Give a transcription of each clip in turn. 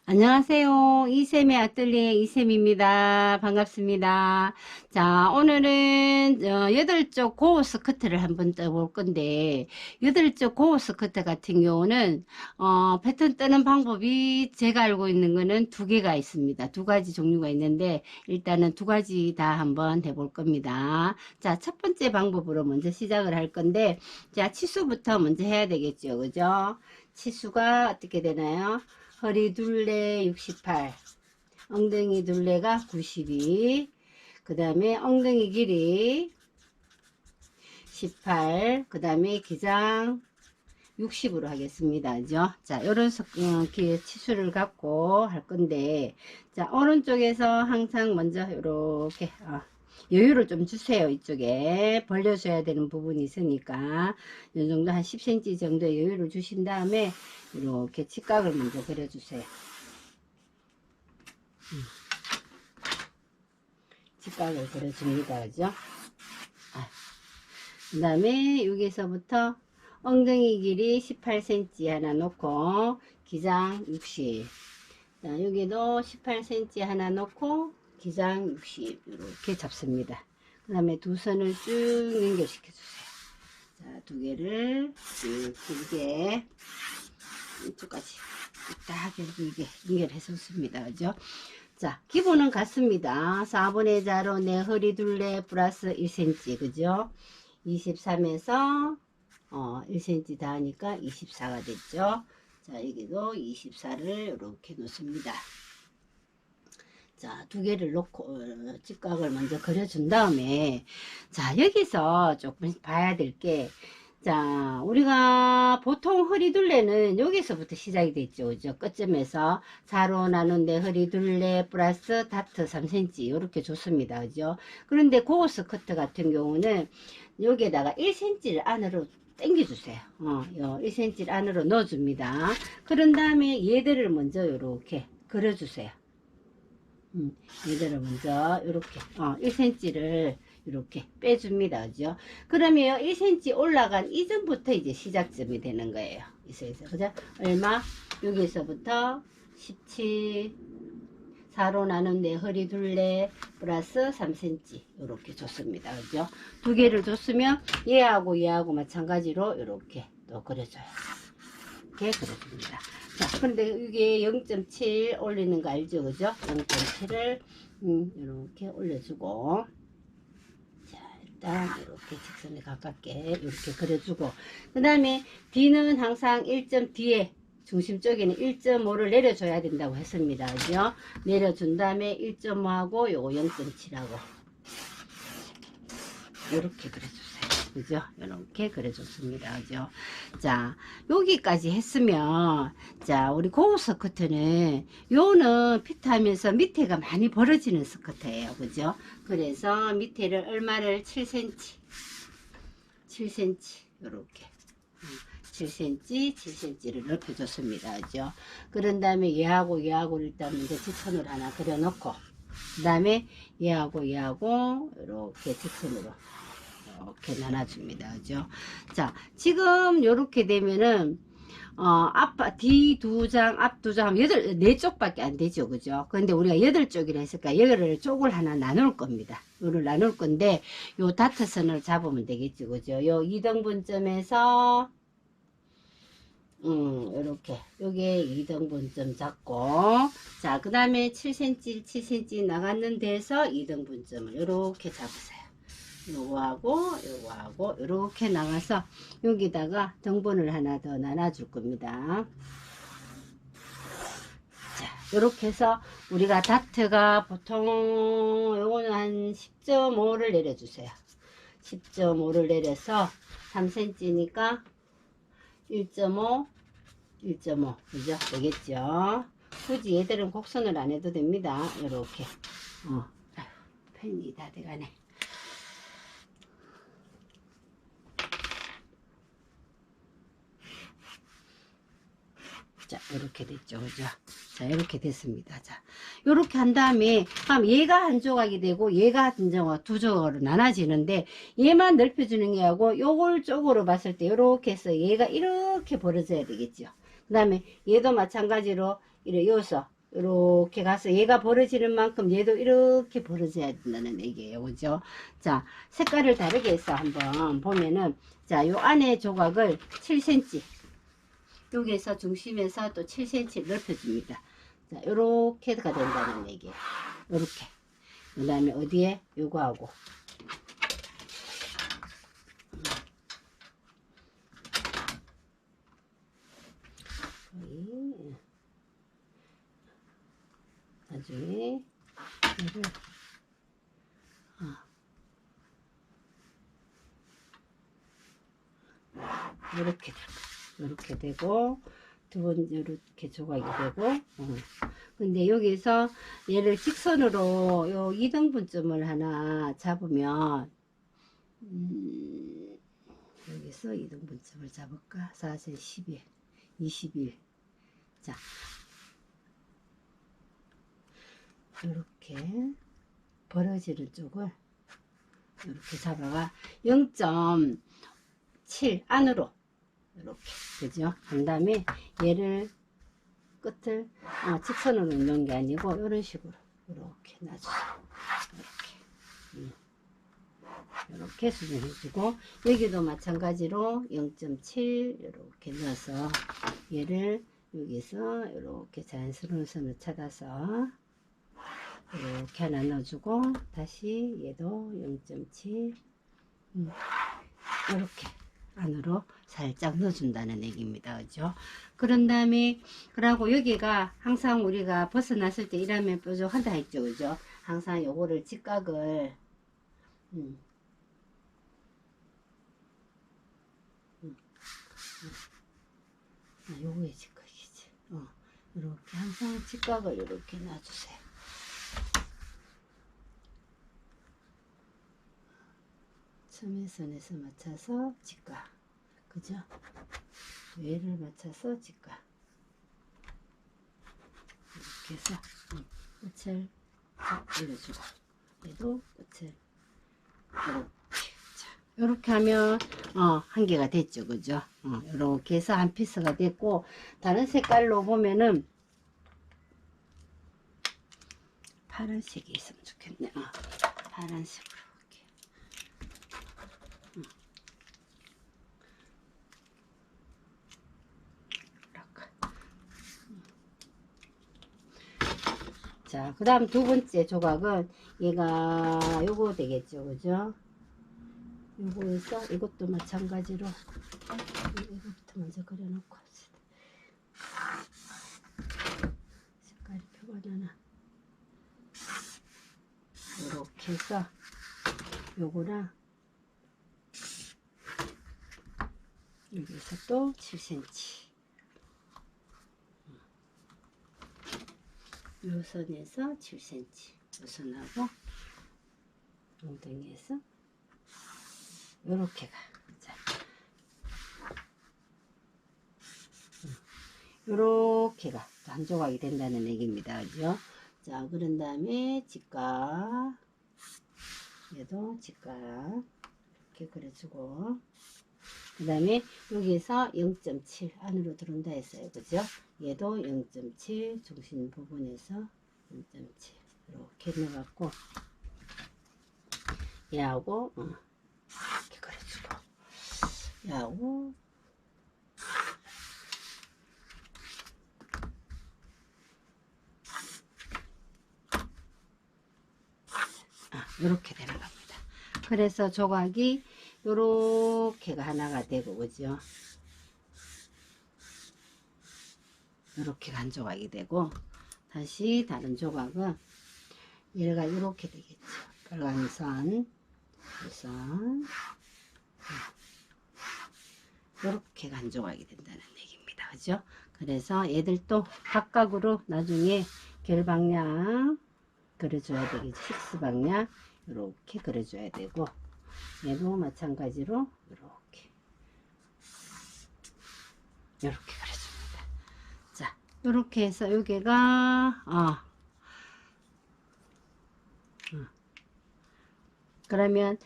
안녕하세요. 이샘의 아뜰리에 이샘입니다. 반갑습니다. 자, 오늘은 여덟 쪽 고무 스커트를 한번 떠볼 건데, 여덟 쪽 고무 스커트 같은 경우는 패턴 뜨는 방법이 제가 알고 있는 거는 두 개가 있습니다. 두 가지 종류가 있는데, 일단은 두 가지 다 한번 해볼 겁니다. 자, 첫 번째 방법으로 먼저 시작을 할 건데, 자, 치수부터 먼저 해야 되겠죠. 그죠? 치수가 어떻게 되나요? 허리 둘레 68, 엉덩이 둘레가 92, 그 다음에 엉덩이 길이 18, 그 다음에 기장 60으로 하겠습니다. 그죠? 자, 요런 치수를 갖고 할 건데, 자, 오른쪽에서 항상 먼저 요렇게, 여유를 좀 주세요. 이쪽에 벌려줘야 되는 부분이 있으니까 이 정도 한 10cm 정도의 여유를 주신 다음에 이렇게 직각을 먼저 그려주세요. 직각을 그려줍니다. 그죠? 그 다음에 여기서부터 엉덩이 길이 18cm 하나 놓고 기장 60. 자, 여기도 18cm 하나 놓고 기장 60 이렇게 잡습니다. 그 다음에 두 선을 쭉 연결시켜 주세요. 자, 두 개를 쭉 길게 이쪽까지 딱 길게 연결해서 씁니다. 그죠? 자, 기본은 같습니다. 4분의 4로 내 허리 둘레 플러스 1cm. 그죠? 23에서 1cm 다 하니까 24가 됐죠. 자, 여기도 24를 이렇게 놓습니다. 자, 두 개를 놓고 직각을 먼저 그려준 다음에, 자, 여기서 조금 봐야 될 게, 자, 우리가 보통 허리 둘레는 여기서부터 시작이 됐죠. 그죠? 끝점에서 4로 나눈 내 허리 둘레 플러스 다트 3cm 이렇게 줬습니다. 그죠? 그런데 고어 스커트 같은 경우는 여기에다가 1cm를 안으로 당겨주세요. 1cm를 안으로 넣어줍니다. 그런 다음에 얘들을 먼저 이렇게 그려주세요. 얘들을 먼저 이렇게 1cm를 이렇게 빼줍니다. 그죠? 그러면 1cm 올라간 이전부터 이제 시작점이 되는 거예요. 그죠? 얼마? 여기서부터 17, 4로 나눈 내 허리 둘레 플러스 3cm 이렇게 줬습니다. 그죠? 두 개를 줬으면 얘하고 얘하고 마찬가지로 이렇게 또 그려줘요. 이렇게 그려줍니다. 자, 근데 이게 0.7 올리는 거 알죠? 그죠? 0.7을 이렇게 올려주고, 자, 일단 이렇게 직선에 가깝게 이렇게 그려주고, 그 다음에 D는 항상 1점 뒤에 중심 쪽에는 1.5를 내려줘야 된다고 했습니다. 그죠? 내려준 다음에 1.5하고 요거 0.7하고 이렇게 그려주세요. 그죠? 이렇게 그려줬습니다. 그죠? 자, 여기까지 했으면, 자, 우리 고무 스커트는, 요는 피트하면서 밑에가 많이 벌어지는 스커트예요. 그죠? 그래서 밑에를 얼마를 7cm, 7cm, 요렇게. 7cm, 7cm를 넓혀줬습니다. 그죠? 그런 다음에 얘하고 얘하고 일단 이제 직선을 하나 그려놓고, 그 다음에 얘하고 얘하고 이렇게 직선으로 이렇게 나눠줍니다. 그죠? 자, 지금 이렇게 되면은 뒤 두 장, 앞 두 장, 네 쪽밖에 안 되죠. 그죠? 그런데 우리가 8쪽이라 했으니까, 여덟 쪽을 하나 나눌 겁니다. 요를 나눌 건데, 요 다트선을 잡으면 되겠죠. 그죠? 요 2등분점에서, 요렇게, 요게 2등분점 잡고, 자, 그 다음에 7cm, 7cm 나갔는 데서 2등분점을 요렇게 잡으세요. 요거하고 이렇게 나가서 여기다가 등분을 하나 더 나눠 줄 겁니다. 자, 이렇게 해서 우리가 다트가 보통 요거는 한 10.5를 내려주세요. 10.5를 내려서 3cm니까 1.5 1.5 그죠? 되겠죠? 굳이 얘들은 곡선을 안 해도 됩니다. 이렇게 펜이 다 돼가네. 자, 이렇게 됐죠. 그죠? 자, 이렇게 됐습니다. 자, 이렇게 한 다음에, 그럼 얘가 한 조각이 되고, 얘가 한 조각, 두 조각으로 나눠지는데, 얘만 넓혀주는 게 하고, 요걸 쪽으로 봤을 때, 이렇게 해서 얘가 이렇게 벌어져야 되겠죠. 그 다음에, 얘도 마찬가지로, 이렇게 이어서, 이렇게 가서 얘가 벌어지는 만큼 얘도 이렇게 벌어져야 된다는 얘기예요. 그죠? 자, 색깔을 다르게 해서 한번 보면은, 자, 요 안에 조각을 7cm, 여기에서 중심에서 또 7cm 넓혀줍니다. 자, 요렇게가 된다는 얘기예요. 요렇게. 그 다음에 어디에? 요거하고. 나중에 얘를 이렇게 되고, 이렇게 되고, 두 번 이렇게 조각이 되고, 근데 여기서 얘를 직선으로 요 2등분점을 하나 잡으면, 여기서 2등분점을 잡을까? 4세 11, 21. 자, 이렇게 벌어지는 쪽을 이렇게 잡아가 0.7 안으로 이렇게, 그죠? 한 다음에 얘를 끝을 직선으로 넣는 게 아니고 이런 식으로 이렇게 놔주세요. 이렇게 수정해주고, 여기도 마찬가지로 0.7 이렇게 넣어서 얘를 여기서 이렇게 자연스러운 선을 찾아서 이렇게 하나 넣어주고, 다시 얘도 0.7 이렇게 안으로 살짝 넣어준다는 얘기입니다. 그죠? 그런 다음에, 그러고 여기가 항상 우리가 벗어났을 때 일하면 뾰족한다 했죠. 그죠? 항상 요거를 직각을, 요거의 직각이지. 이렇게 항상 직각을 이렇게 놔주세요. 점선에서 맞춰서 직각, 그죠? 얘를 맞춰서 직각, 이렇게 해서 끝을 올려주고, 얘도 끝을 이렇게, 자, 이렇게 하면 한 개가 됐죠. 그죠? 이렇게 해서 한 피스가 됐고, 다른 색깔로 보면은 파란색이 있으면 좋겠네. 파란색으로 할게. 자, 그 다음 두 번째 조각은 얘가 요거 되겠죠. 그죠? 요거에서 이것도 마찬가지로 이거부터 먼저 그려놓고 색깔이 표가 나나. 이렇게 해서 요거랑 여기서 또 7cm, 요 선에서 7cm, 요 선하고 엉덩이에서 요렇게가, 자, 요렇게가 한 조각이 된다는 얘기입니다. 그죠? 자, 그런 다음에 직각, 얘도 직각 이렇게 그려주고, 그 다음에 여기서 0.7 안으로 들어온다 했어요. 그죠? 얘도 0.7 중심 부분에서 0.7 이렇게 넣어갖고 얘하고 이렇게 그려주고, 얘하고 이렇게 되는 겁니다. 그래서 조각이 요렇게가 하나가 되고, 그죠? 요렇게가 한 조각이 되고, 다시 다른 조각은 얘가 이렇게 되겠죠. 빨간 선, 선, 요렇게가 한 조각이 된다는 얘기입니다. 그죠? 그래서 얘들도 각각으로 나중에 결 방향 그려줘야 되겠죠. 식스 방향 이렇게 그려줘야 되고, 얘도 마찬가지로 이렇게 그려줍니다. 자, 이렇게 해서 여기가 그러면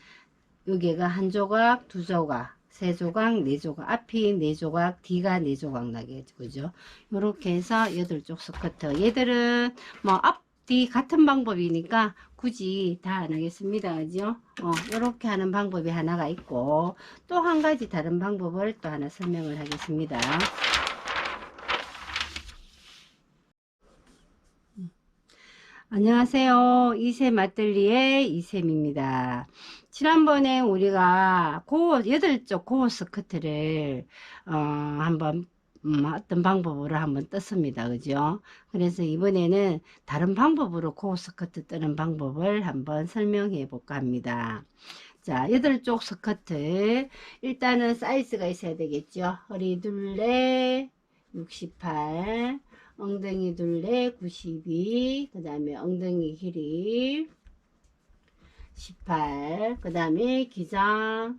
여기가 한 조각, 두 조각, 3조각, 4조각, 앞이 4조각, 뒤가 4조각 나게, 그죠? 요렇게 해서 8쪽 스커트. 얘들은 뭐 앞뒤 같은 방법이니까 굳이 다 안 하겠습니다. 그죠? 요렇게 하는 방법이 하나가 있고, 또 한 가지 다른 방법을 또 하나 설명을 하겠습니다. 안녕하세요. 이샘 아뜰리에 이샘입니다. 지난번에 우리가 8쪽 고어 스커트를 한번 어떤 방법으로 한번 떴습니다. 그죠? 그래서 이번에는 다른 방법으로 고어 스커트 뜨는 방법을 한번 설명해 볼까 합니다. 자, 8쪽 스커트. 일단은 사이즈가 있어야 되겠죠? 허리 둘레 68, 엉덩이 둘레 92, 그 다음에 엉덩이 길이 18, 그 다음에 기장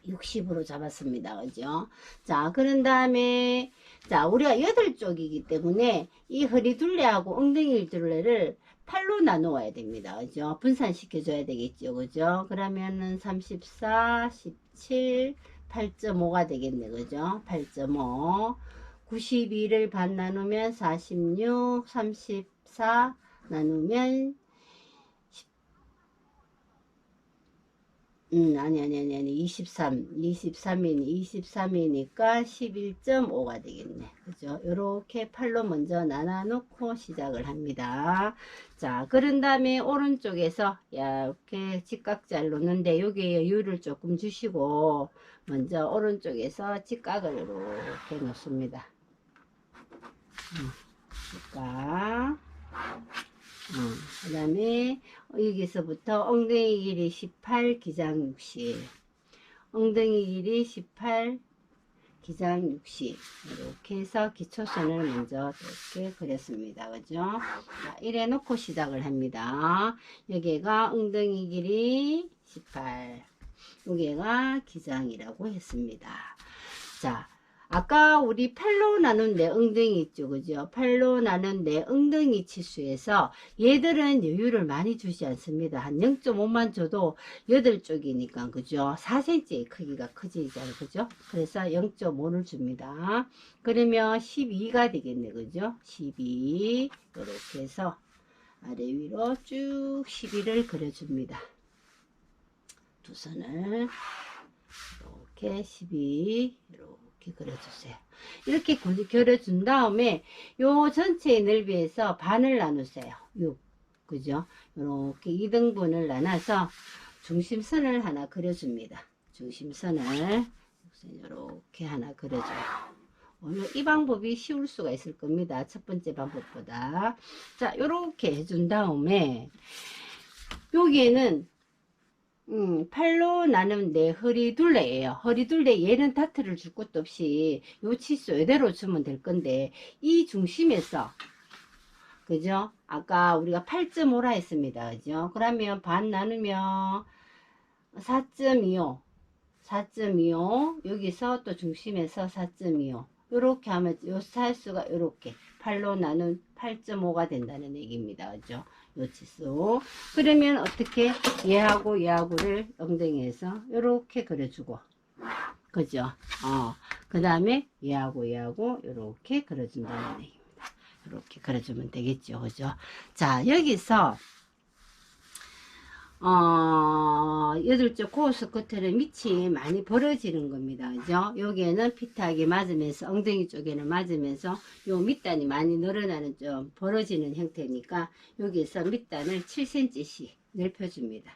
60으로 잡았습니다. 그죠? 자, 그런 다음에, 자, 우리가 8쪽이기 때문에 이 허리 둘레하고 엉덩이 둘레를 8로 나누어야 됩니다. 그죠? 분산시켜 줘야 되겠죠. 그죠? 그러면은 34, 17, 8.5가 되겠네. 그죠? 8.5. 92를 반 나누면 46, 34 나누면 아니 23이니까 11.5가 되겠네. 그죠? 요렇게 팔로 먼저 나눠 놓고 시작을 합니다. 자, 그런 다음에 오른쪽에서 이렇게 직각잘 놓는데 여기에 여유를 조금 주시고 먼저 오른쪽에서 직각을 이렇게 놓습니다. 직각. 그 다음에 여기서부터 엉덩이 길이 18, 기장 60, 엉덩이 길이 18, 기장 60 이렇게 해서 기초선을 먼저 이렇게 그렸습니다. 그죠? 자, 이래 놓고 시작을 합니다. 여기가 엉덩이 길이 18, 여기가 기장이라고 했습니다. 자, 아까 우리 8로 나눈 내 엉덩이 있죠. 그죠? 8로 나눈 내 엉덩이 치수에서 얘들은 여유를 많이 주지 않습니다. 한 0.5만 줘도 8쪽이니까, 그죠? 4cm의 크기가 크지잖아요. 그죠? 그래서 0.5를 줍니다. 그러면 12가 되겠네. 그죠? 12. 이렇게 해서 아래 위로 쭉 12를 그려줍니다. 두 선을 이렇게 12, 이렇게 그려주세요. 이렇게 그려준 다음에 요 전체의 넓이에서 반을 나누세요. 6. 그죠? 이렇게 2등분을 나눠서 중심선을 하나 그려줍니다. 중심선을 이렇게 하나 그려줘요. 이 방법이 쉬울 수가 있을 겁니다. 첫 번째 방법보다. 자, 이렇게 해준 다음에 여기에는 8로 나눈 내 허리 둘레예요. 허리 둘레 얘는 다트를 줄 것도 없이 요 치수 이대로 주면 될 건데 이 중심에서 그죠? 아까 우리가 8.5라 했습니다. 그죠? 그러면 반 나누면 4.25 4.25 여기서 또 중심에서 4.25 요렇게 하면 요 살수가 요렇게 8로 나눈 8.5가 된다는 얘기입니다. 그죠? 요 치수. 그러면 어떻게 얘하고 얘하고를 엉덩이에서 요렇게 그려주고 그죠? 그 다음에 얘하고 얘하고 요렇게 그려준다는 얘기입니다. 요렇게 그려주면 되겠죠. 그죠? 자, 여기서 8쪽 코어 스커트는 밑이 많이 벌어지는 겁니다. 그죠? 여기에는 핏하게 맞으면서, 엉덩이 쪽에는 맞으면서, 요 밑단이 많이 늘어나는 좀 벌어지는 형태니까, 여기서 밑단을 7cm씩 넓혀줍니다.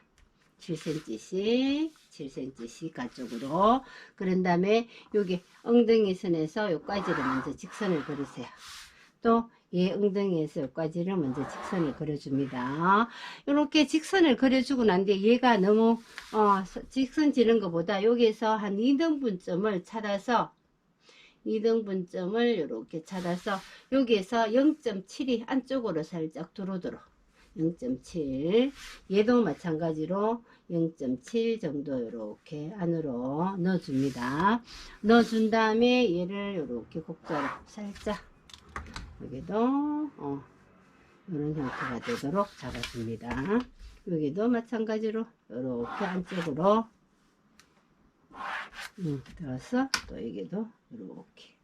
7cm씩, 7cm씩 가쪽으로. 그런 다음에, 여기 엉덩이 선에서 요까지를 먼저 직선을 그리세요. 또, 얘 엉덩이에서 여기까지를 먼저 직선을 그려줍니다. 이렇게 직선을 그려주고 난 뒤에 얘가 너무 직선 지는 것보다 여기에서 한 2등분점을 찾아서 2등분점을 이렇게 찾아서 여기에서 0.7이 안쪽으로 살짝 들어오도록 0.7 얘도 마찬가지로 0.7 정도 이렇게 안으로 넣어줍니다. 넣어준 다음에 얘를 이렇게 곡자로 살짝 여기도 이런 형태가 되도록 잡아줍니다. 여기도 마찬가지로 이렇게 안쪽으로 들어서 또 여기도 이렇게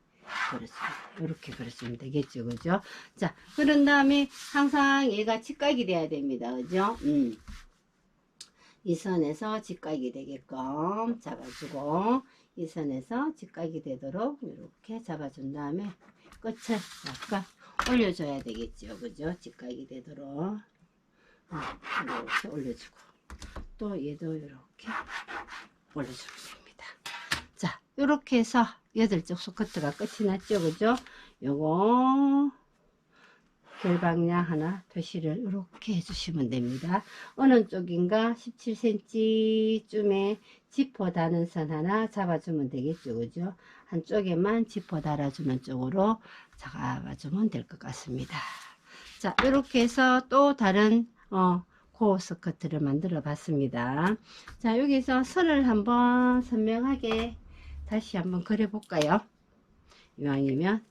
그려줍니다. 이렇게 그려주면 되겠죠, 그죠? 자, 그런 다음에 항상 얘가 직각이 돼야 됩니다, 그죠? 이 선에서 직각이 되게끔 잡아주고, 이 선에서 직각이 되도록 이렇게 잡아준 다음에 끝을 약간 올려줘야 되겠죠, 그죠? 직각이 되도록 이렇게 올려주고, 또 얘도 이렇게 올려주면 됩니다. 자, 이렇게 해서 8쪽 소커트가 끝이 났죠, 그죠? 요거 결방량 하나 표시를 이렇게 해주시면 됩니다. 어느 쪽인가 17cm 쯤에 지퍼 다는 선 하나 잡아주면 되겠죠, 그죠? 한쪽에만 지퍼 달아주는 쪽으로 잡아주면 될 것 같습니다. 자, 이렇게 해서 또 다른 코어 스커트를 만들어 봤습니다. 자, 여기서 선을 한번 선명하게 다시 한번 그려 볼까요? 이왕이면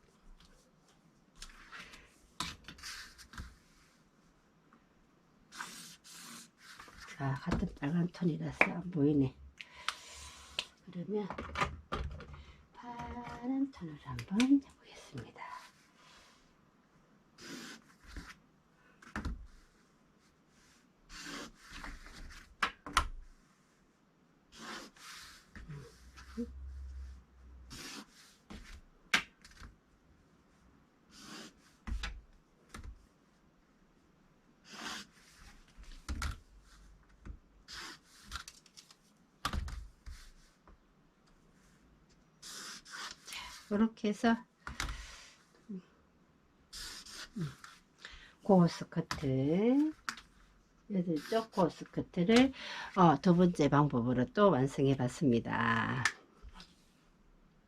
자, 같은 빨간 톤이라서 안 보이네. 그러면 파란 톤을 한번 해보겠습니다. 이렇게 해서 코어 스커트 8쪽 코어 스커트를 두 번째 방법으로 또 완성해 봤습니다.